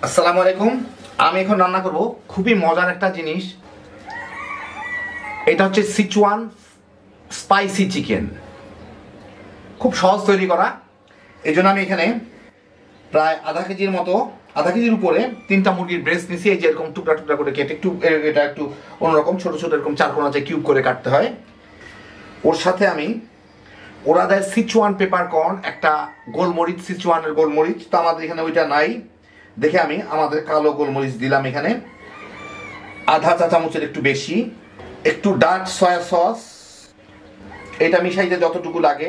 আসসালামু আলাইকুম। আমি এখন রান্না করব খুবই মজার একটা জিনিস। এটা হচ্ছে সিচুয়ান স্পাইসি চিকেন। খুব সহজ তৈরি করা। এই জন্য আমি এখানে প্রায় আধা কেজির উপরে 3টা মুরগির ব্রেস্ট নিয়েছি। এই যে এরকম টুকরা টুকরা করে কেটে এটা একটু অন্যরকম ছোট ছোট এরকম চারকোনা যে কিউব করে কাটতে হয়। ওর সাথে আমি ওরা দেয় সিচুয়ান পেপার কর্ন, একটা গোলমরিচ, সিচুয়ানের গোলমরিচ। তো আমাদের এখানে ওইটা নাই দেখে আমি আমাদের কালো গোলমরিচ দিলাম এখানে আধা চা চামচের একটু বেশি। একটু ডার্ক সয়া সস, এটা মিশাইতে যতটুকু লাগে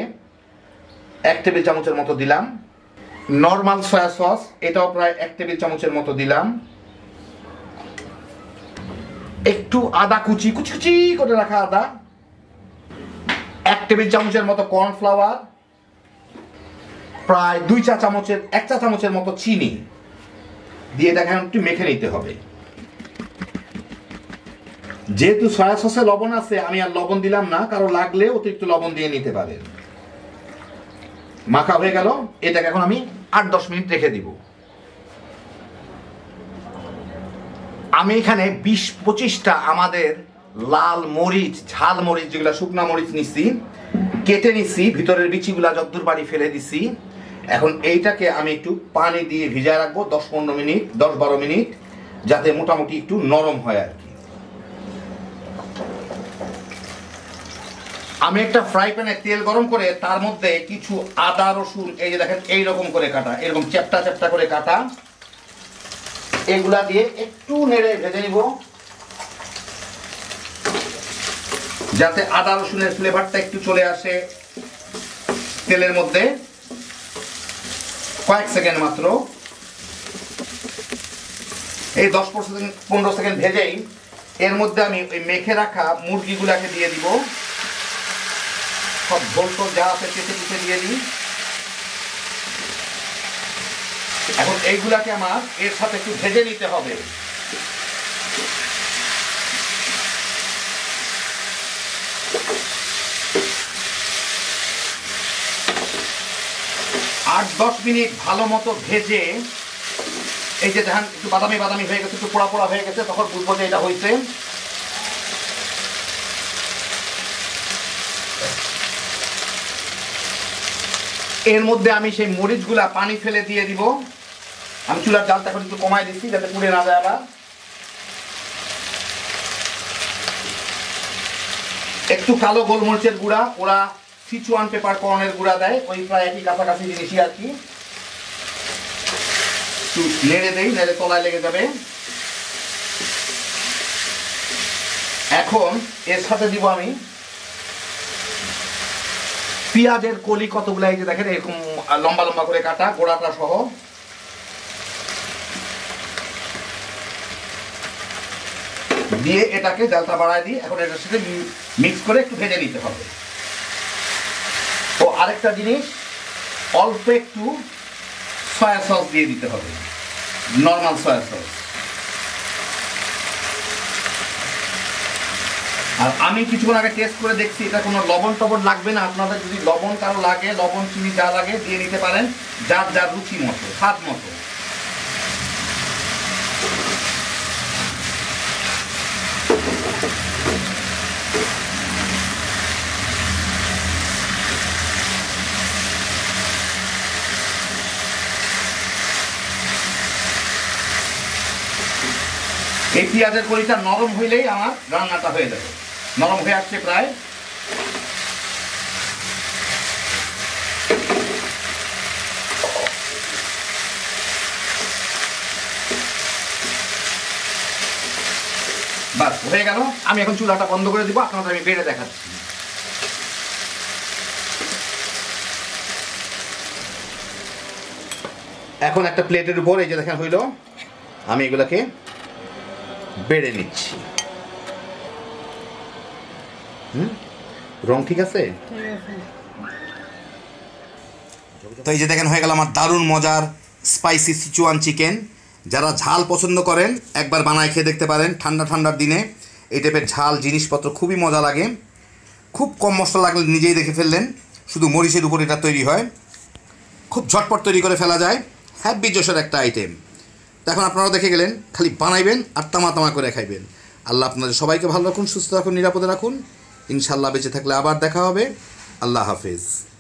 1 টেবিল চামচের মতো দিলাম। নর্মাল সয়া সস, এটাও প্রায় 1 টেবিল চামচের মতো দিলাম। একটু আদা কুচি কুচি করে রাখা আদা, 1 টেবিল চামচের মতো কর্নফ্লাওয়ার, প্রায় 1 চা চামচের মতো চিনি দিয়ে এটাকে একটু মেখে নিতে হবে। যেহেতু সয়া সসে লবণ আছে আমি আর লবণ দিলাম না, কারো লাগলে অতিরিক্ত লবণ দিয়ে নিতে পারেন। মাখা হয়ে গেল, এটাকে এখন আমি 8-10 মিনিট রেখে দিব। আমি এখানে 20-25টা আমাদের লাল মরিচ, ঝাল মরিচ, যেগুলো শুকনা মরিচ নিছি, কেটে নিছি, ভিতরের বিচিগুলা যতদূর পারি ফেলে দিছি। এখন এইটাকে আমি একটু পানি দিয়ে ভিজায় রাখবো 10-15 মিনিট, 10-12 মিনিট, যাতে মোটামুটি একটু নরম হয় আর কি। আমি একটা ফ্রাই প্যানে তেল গরম করে তার মধ্যে কিছু আদা রসুন, এই যে দেখেন এইরকম করে কাটা, এরকম চ্যাপটা চ্যাপটা করে কাটা, এগুলা দিয়ে একটু নেড়ে ভেজে নিব, যাতে আদা রসুনের ফ্লেভারটা একটু চলে আসে তেলের মধ্যে। কয়েক সেকেন্ড মাত্র, এই 10-15 সেকেন্ড ভেজেই এর মধ্যে আমি ওই মেখে রাখা মুরগিগুলাকে দিয়ে দিব। সব ঝোল টোল যা আছে কেটে কুটে দিয়ে দিই। এখন এইগুলাকে আমার এর সাথে একটু ভেজে নিতে হবে। আট 10 মিনিট ভালো মতো ভেজে, এই যে দেখেন একটু বাদামি বাদামি হয়ে গেছে, একটু পোড়া পোড়া হয়ে গেছে, তখন বুঝবো যে এটা হয়েছে। এর মধ্যে আমি সেই মরিচগুলা পানি ফেলে দিয়ে দিব। আমি চুলার জালটা এখন একটু কমাই দিচ্ছি যাতে পুড়ে না যায়। আবার একটু কালো গোলমরিচের গুঁড়া, ওরা সিচুয়ান পেপার কর্নের গুঁড়া দেয়, ওই প্রায় একই কাছাকাছি জিনিসই আর কি। একটু নেড়ে দেই, নেড়ে তলায় লেগে যাবে। এখন এর সাথে দিব আমি পেঁয়াজের কলি কতগুলো, এই যে দেখেন এরকম লম্বা লম্বা করে কাটা, গোড়াটা সহ। দিয়ে এটাকে জালটা বাড়ায় দিই। এখন এটার সাথে মিক্স করে একটু ভেজে নিতে হবে। ও আরেকটা জিনিস, অল্প একটু সয়া সস দিয়ে দিতে হবে, নর্মাল সয়া সস। আর আমি কিছুক্ষণ আগে টেস্ট করে দেখছি, এটা কোনো লবণ টবণ লাগবে না। আপনাদের যদি লবণ কারো লাগে, লবণ চিনি যা লাগে দিয়ে নিতে পারেন, যার যার রুচি মতো, স্বাদ মতো। এই পেঁয়াজের কড়িটা নরম হইলেই আমার রান্নাটা হয়ে যাবে। নরম হয়ে আসছে প্রায়। বাস হয়ে গেল। আমি এখন চুলাটা বন্ধ করে দিব, আপনাদের আমি বেড়ে দেখাচ্ছি। এখন একটা প্লেটের উপর এই যে দেখেন হইল, আমি এগুলাকে বেড়ে নিচ্ছি। রং ঠিক আছে? তো এই যে দেখেন হয়ে গেল আমার দারুণ মজার স্পাইসি সিচুয়ান চিকেন। যারা ঝাল পছন্দ করেন একবার বানায় খেয়ে দেখতে পারেন। ঠান্ডার দিনে এই টাইপের ঝাল জিনিসপত্র খুবই মজা লাগে। খুব কম মশলা লাগলে নিজেই দেখে ফেললেন, শুধু মরিচের উপর এটা তৈরি হয়। খুব ঝটপট তৈরি করে ফেলা যায়, হ্যাপি জোশের একটা আইটেম। এখন আপনারাও দেখে গেলেন, খালি বানাইবেন আর তামা তামা করে খাইবেন। আল্লাহ আপনাদের সবাইকে ভালো রাখুন, সুস্থ রাখুন, নিরাপদে রাখুন। ইনশাল্লাহ বেঁচে থাকলে আবার দেখা হবে। আল্লাহ হাফেজ।